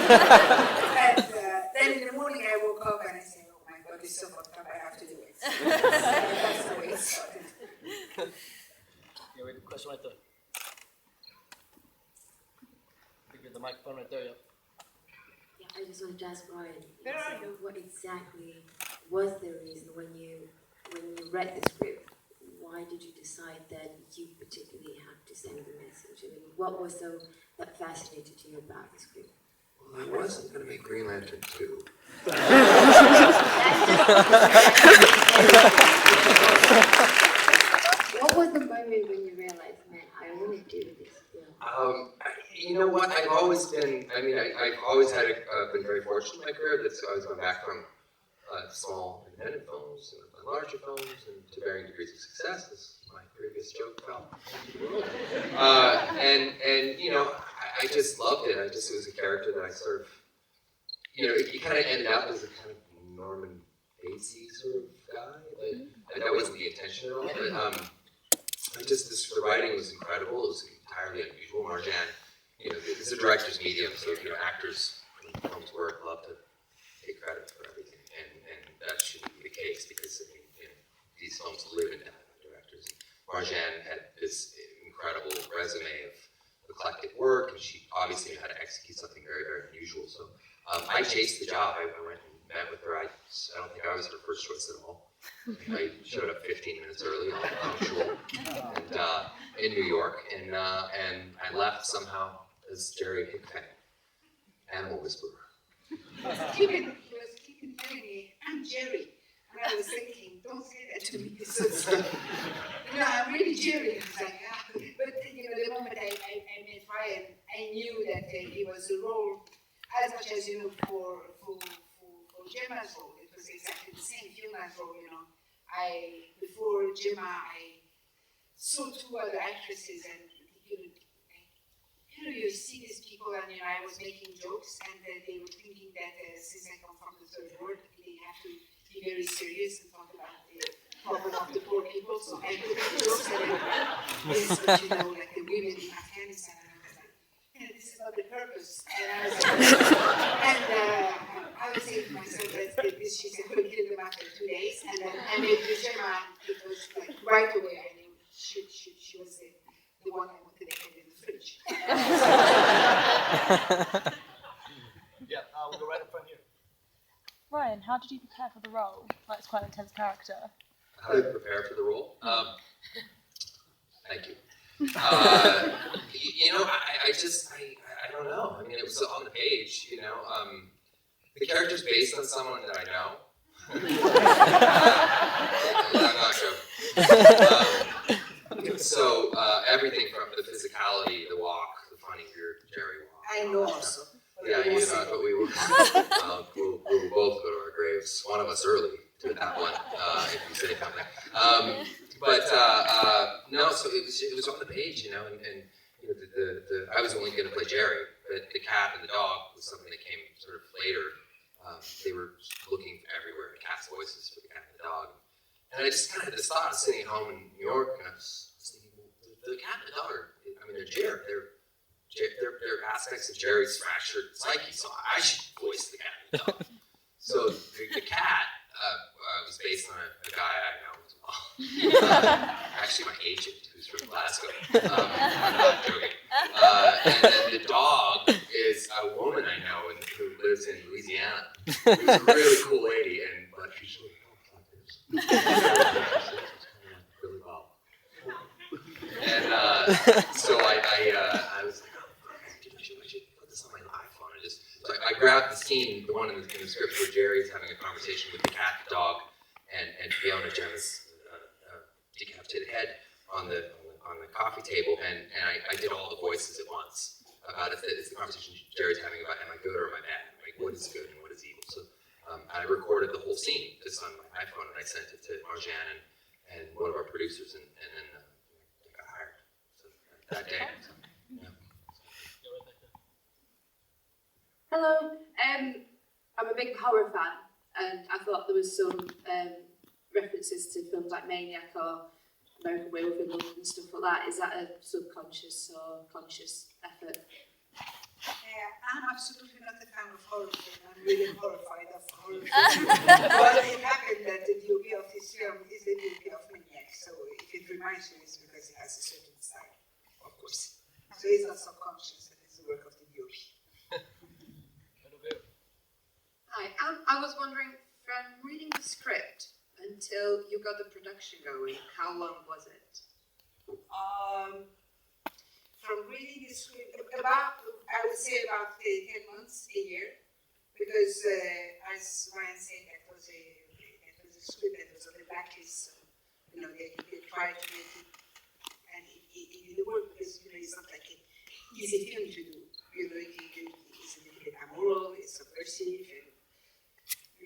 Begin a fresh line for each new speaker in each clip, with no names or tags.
And then in the morning I woke up and I said, oh my God, it's so fucked up, I have to do it. So that's the way it started.
Yeah, wait, question right there. Get the microphone right there, yeah.
Yeah, I just want to ask Ryan.
Where are you?
What exactly was the reason when you read the script? Why did you decide that you particularly had to send the message? I mean, what was that fascinated you about the script?
Well, I wasn't going to make Green Lantern 2.
What was the moment when you realized, man, I want to do this film?
You know what? I've always been. I mean, I've always had been very fortunate in my career. That's always gone back from small independent films and larger films, and to varying degrees of success, as my previous joke fell into the world. And you know, I just loved it. It was a character that I sort of, you know, it kind of ended up as a kind of Norman Batesy sort of guy. But that wasn't the intention at all. But the writing was incredible. It was entirely unusual. Marjane, you know, it's a director's medium, so you know, actors in films work love to take credit for everything, and that shouldn't be the case because I mean, you know, these films live and die by directors. Marjane had this incredible resume of eclectic work, and she obviously knew how to execute something very, very unusual. So I chased the job. I went and met with her. I don't think I was her first choice at all. I showed up 15 minutes early, punctual, and in New York, and I left somehow as Jerry Hickman, Animal Whisperer.
He was keeping telling me, I'm Jerry. And I was thinking, don't say that to me. So, you know, I'm really Jerry. I was like, yeah. But, you know, the moment I met Ryan, I knew that it was a role, as much as, you know, for Gemma's role. It was exactly the same human role, you know. Before Gemma, I saw two other actresses, and you see these people, and you know, I was making jokes, and they were thinking that since I come from the third world, they have to be very serious and talk about the problem of the poor people. So I would make jokes, and yes, but you know, like the women in Afghanistan, and I was like, yeah, this is not the purpose. And I was I was saying to myself, let's get this. She said, we'll kill them after 2 days, and then I made the Gemma. It was like right away. I knew she was the one I wanted to get in the fridge.
Yeah, we'll go right up front here.
Ryan, how did you prepare for the role? Like, it's quite an intense character.
How did I prepare for the role? Thank you. You know, I don't know. I mean, it was on the page, you know. The character's based on someone that I know. I'm not joking. So everything from the physicality, the walk, the funny Jerry walk.
I know also.
Yeah, you know, but we will both go to our graves. One of us early to that one, if you say something. No, so it was on the page, you know, and you know, I was only going to play Jerry, but the cat and the dog was something that came sort of later. They were looking everywhere to cast voices for the cat and the dog, and I just kind of had this thought of sitting at home in New York, and I was thinking, well, the cat and the dog they're Jerry. They're aspects of Jerry's fractured psyche, so I should voice the cat and the dog. So the cat was based on a guy I know as well. Actually, my agent, who's from Glasgow. I'm not joking. And then the dog is a woman I know who lives in Louisiana. Who's a really cool lady, but she's really like this. Really well. And so I was like, oh, I should put this on my iPhone. So I grabbed the scene, the one in the script where Jerry's having a conversation with the cat, the dog, and Fiona, Gemma's decapitated head on the coffee table, and I did all the voices at once about if it's the conversation Jerry's having about am I good or am I bad? Like what is good and what is evil? So I recorded the whole scene just on my iPhone, and I sent it to Marjane and one of our producers, and then I got hired. So that day. So, yeah.
Hello, I'm a big horror fan, and I thought there was some references to films like Maniac or American Werewolf in London and stuff like that. Is that a subconscious or conscious effort?
I'm absolutely not a fan of horror film. I'm really horrified of horror film. But it happened that the DOP of this film is the DOP of Maniac, so if it reminds me, it's because it has a certain style, of course. So it's not subconscious that it's the work of the DOP.
Hi, I was wondering, from reading the script until you got the production going, how long was it?
From reading the script, I would say about 10 months, a year, because as Ryan said, that was a script that was on the blacklist, so, they tried to make it, and it didn't work because, it's not like an easy film to do. It's a little bit amoral, it's subversive, and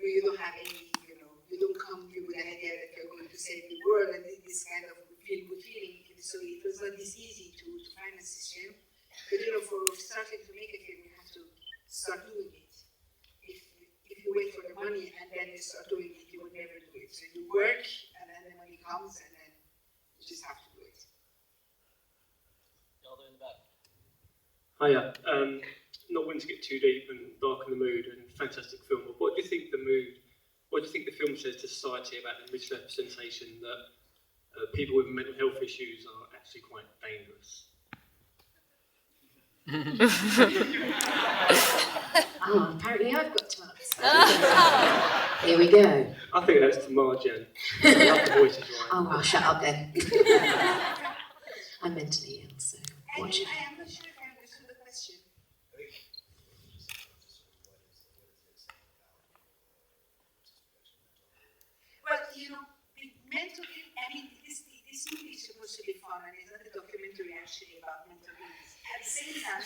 you don't have any, you don't come here with the idea that you're going to save the world and this kind of feel-good feeling. So it was not this easy to finance this film. But for starting to make a film, you have to start doing it. If you wait for the money and then you start doing it, you will never do it. So you work, and then the money comes, and then you just have to do it.
Y'all there in the back.
Hiya. Not wanting to get too deep and darken the mood, and fantastic film, but what do you think the film says to society about the misrepresentation that people with mental health issues are actually quite dangerous?
Oh, apparently I've got to answer. Here we go.
I think that's to Marjane. I love the voices, right?
Oh, well, shut up then. I'm mentally ill, so watch it.
I am not sure if I understood the question. Well, mental illness, this movie is supposed to be fun, and it's not a documentary actually about mental illness. At the same time,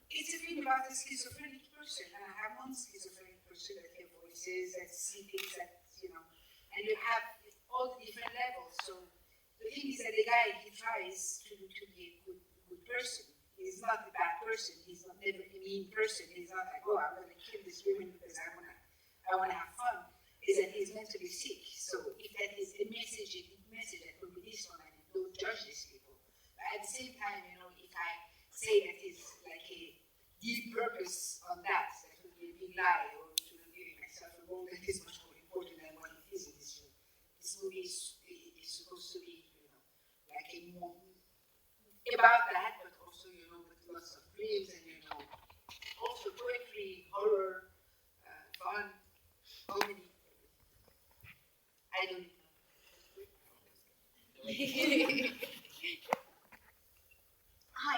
it's a film about a schizophrenic person, and I have one schizophrenic person that hears voices, that see things, and you have all the different levels. So the thing is that the guy, he tries to be a good person. He's not a bad person. He's not never a mean person. He's not like, oh, I'm going to kill this woman because I want to have fun. Is that he's mentally sick. So if that is a message that will be this one, I don't judge these people. But at the same time, if I say that it's like a deep purpose on that would be a big lie, or to not giving myself a role that is much more important than what it is in this film. This movie is supposed to be, like a more about that, but also, with lots of dreams and, also poetry, horror, fun, comedy. I don't know.
Hi,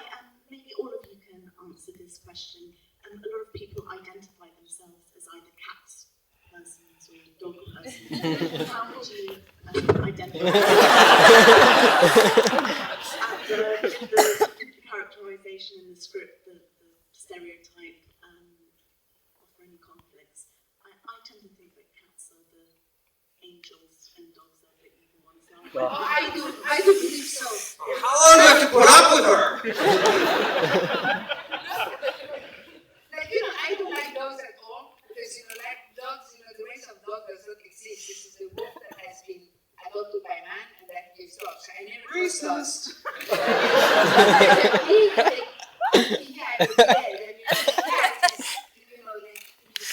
maybe all of you can answer this question. A lot of people identify themselves as either cat persons or dog persons. How would you identify the characterization in the script, the stereotype, offer any conflicts? I tend to think that cats are the angels and dogs are the evil ones.
I do believe so.
How long do I have to put up with her?
I don't like dogs at all, because, like dogs, the race of dog does not exist. This is the wolf that has been adopted by man, and that gives dogs. I never trust dogs.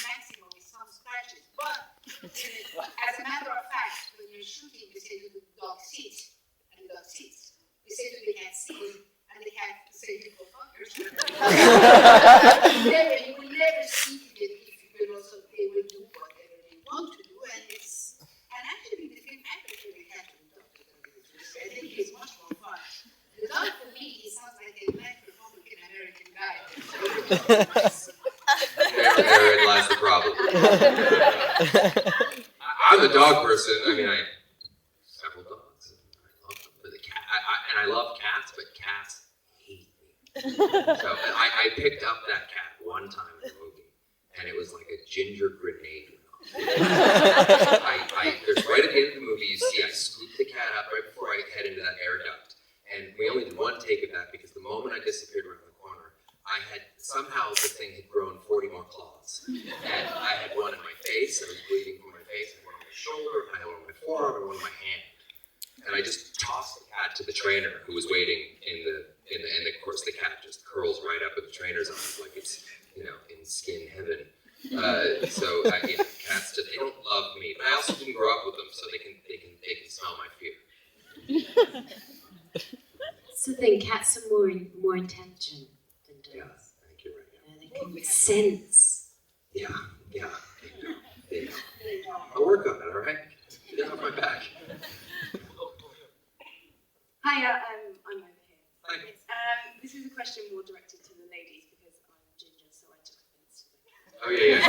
Maximum is some scratches, but as a matter of fact, when you're shooting, you say to the dog sit, and the dog sits. You say to the cat sit, and the cat say to the fuckers. You will never see it if also they will do whatever they want to do, and actually the film actually had to talk to them. I think it's much more fun. The dog for me, he sounds like a nice Republican American guy.
Therein lies the problem. I'm a dog person. I have several dogs, and I love them. But I love cats, but cats hate me. So I picked up that cat one time in the movie, and it was like a ginger grenade. There's right at the end of the movie, you see I scooped the cat up right before I head into that air duct. And we only did one take of that because the moment I disappeared around the corner, I had, somehow the thing had grown 40 more claws. And I had one in my face, I was bleeding from my face, I had one on my shoulder, I had one on my forearm, and one in my hand. And I just tossed the cat to the trainer who was waiting in the and of course the cat just curls right up with the trainer's arms like it's, in skin heaven. Cats just, they don't love me, but I also didn't grow up with them, so they can smell my fear.
So then cats are more intelligent than dogs.
Yeah, I think you're right.
They can sense.
Yeah, they know. I'll work on it, all right? Get off my back.
Hiya, I'm over here.
Hi.
This is a question more directed to the ladies because I'm ginger, so I took offense to the cat.
Oh, yeah.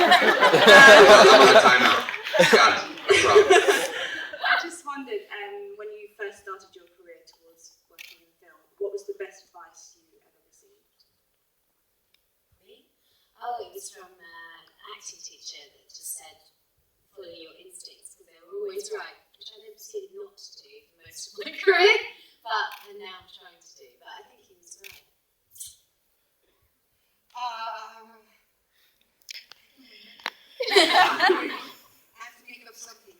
Time out. Got it. No problem.
I just wondered, when you first started your career towards working in film, what was the best advice you ever received?
Me? Oh, it was from an acting teacher that just said, follow your instincts, because they were always right, which I never proceeded not to do for most of my career, but I'm now trying to do. But I think he was right.
I have to make up something.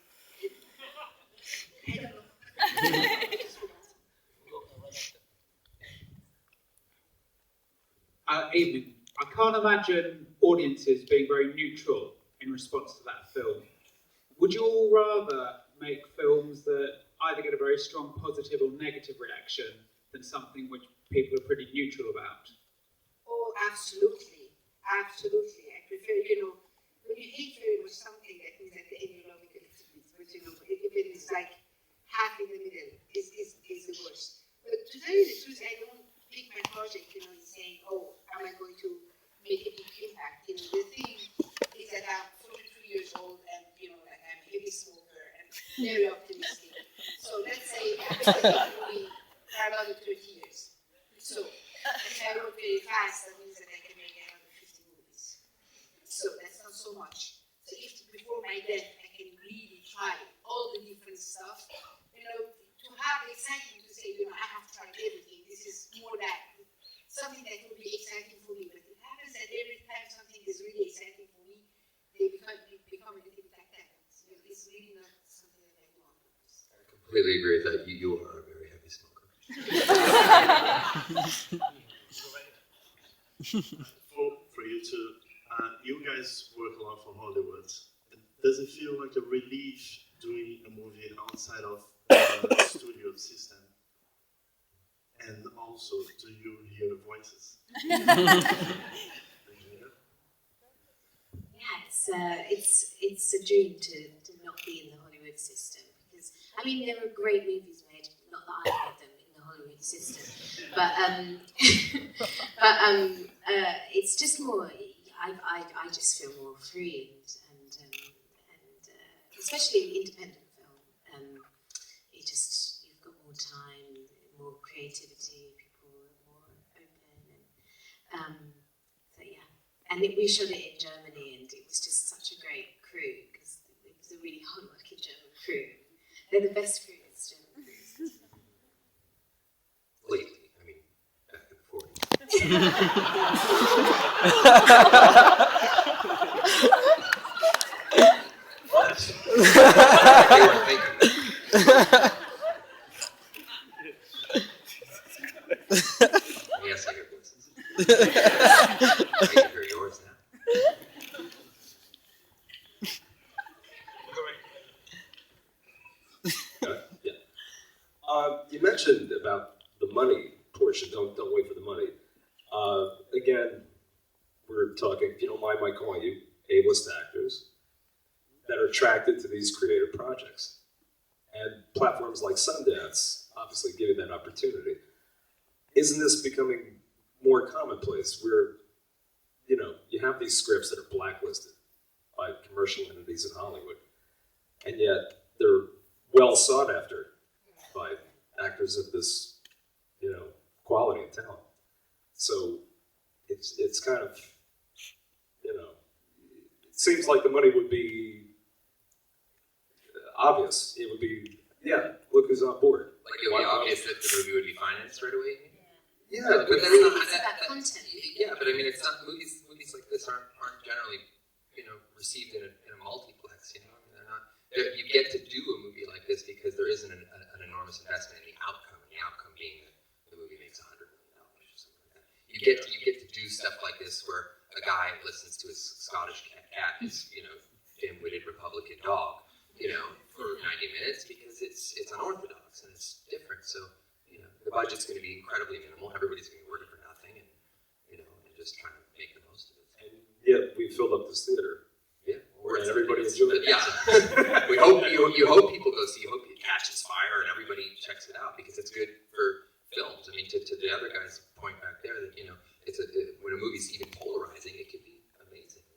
I don't know.
Evening. I can't imagine audiences being very neutral in response to that film. Would you all rather make films that either get a very strong positive or negative reaction than something which people are pretty neutral about?
Oh, absolutely. Absolutely. I prefer, when you hate very much something, that means at the end you love it a little bit. But, if it is like half in the middle, is the worst. But to tell you the truth, I don't pick my project, and saying, oh, am I going to make a big impact? The thing is that I'm 42 years old and, like I'm a heavy smoker and very optimistic. So let's say I'm making a movie for another 30 years. So if I work very fast, that means that I can make another 50 movies. So that's not so much. So if before my death I can really try all the different stuff, to have the excitement to say, I have tried everything. This is more that something that will be exciting for me. But it happens that every time something is really exciting for me, they become a little bit like that. It's really not something that I do on purpose.
I completely agree with that. You are a very heavy smoker.
For you two, you guys work a lot for Hollywood. Does it feel like a relief doing a movie outside of the studio system? And also, do you hear voices?
Yeah, it's a dream to not be in the Hollywood system, because there are great movies made, not that I made them in the Hollywood system, but it's just more. I just feel more free and especially independent film. You've got more time, more creativity, people are more open, so yeah. And we shot it in Germany, and it was just such a great crew, because it was a really hard-working German crew. They're the best crews, German crews.
Lately, back in the 40s. They weren't thinking that. Yes, I hear voices. I can hear yours now.
You mentioned about the money portion. Don't wait for the money. Again, we're talking, if you don't mind my calling you, A-list actors that are attracted to these creative projects. And platforms like Sundance obviously give you that opportunity. Isn't this becoming more commonplace where, you have these scripts that are blacklisted by commercial entities in Hollywood, and yet they're well sought after by actors of this, quality and talent. So it's kind of, it seems like the money would be obvious. It would be, look who's on board.
Like it would be obvious that the movie would be financed right away?
Yeah,
but that's not
about content.
Yeah, but it's not movies like this aren't generally, received in a multiplex, they're not. You get to do a movie like this because there isn't an enormous investment in the outcome, and the outcome being that the movie makes $100 million. you get to do stuff like this where a guy listens to his Scottish cat, his dim-witted Republican dog, for 90 minutes because it's unorthodox and it's different. So the budget's going to be incredibly minimal. Everybody's going to be working for nothing, and and just trying to make the most of it.
And yeah, we filled up this theater.
Yeah,
and everybody enjoyed it.
Yeah, we hope you hope people go see. You hope it catches fire and everybody checks it out because it's good for films. I mean, to the other guy's point back there, that when a movie's even polarizing, it could be amazing.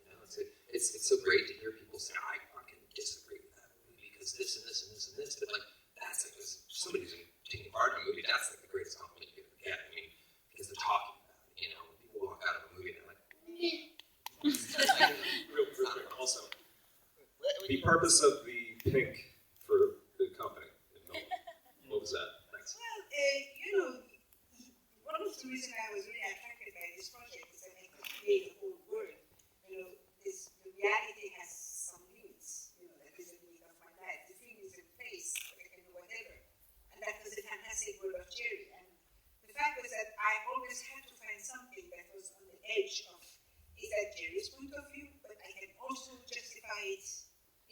It's so great to hear people say, I fucking disagree with that movie because this and this and this and this. But that's somebody who's taking part in a movie. That's the greatest compliment you can get. I mean, because they're talking about it. When people walk out of a movie and they're like,
real quick. Also, the purpose of the pink for the company. What was that? Thanks.
Well, one of the reasons I was really attracted by this project is that I could create a whole world. The reality has some limits. That is the limit of my life. The film is a place where I can do whatever. And that was the fantastic world of Jerry. And the fact was that I always had to find something that was on the edge of, is that Jerry's point of view, but I can also justify it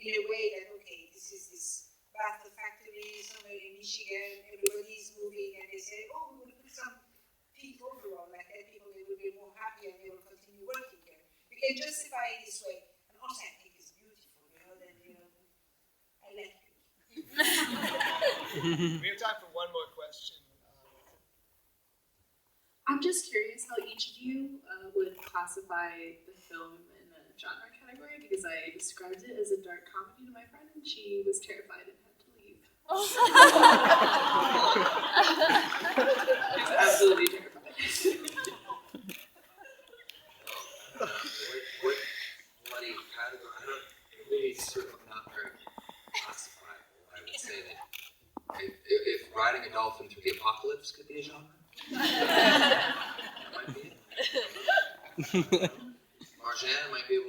in a way that, okay, this is this bath factory somewhere in Michigan, everybody's moving, and they say, oh, we will put some pink overall, like that people they will be more happy and they will continue working here. We can justify it this way. And also I think it's beautiful, then I like it.
We have time for one more question.
I'm just curious how each of you would classify the film in a genre category, because I described it as a dark comedy to my friend and she was terrified and had to leave. She's absolutely terrified.
what bloody category? I don't really sort of not very classifiable. I would say that if riding a dolphin through the apocalypse could be a genre, that might be it. Marjane might be able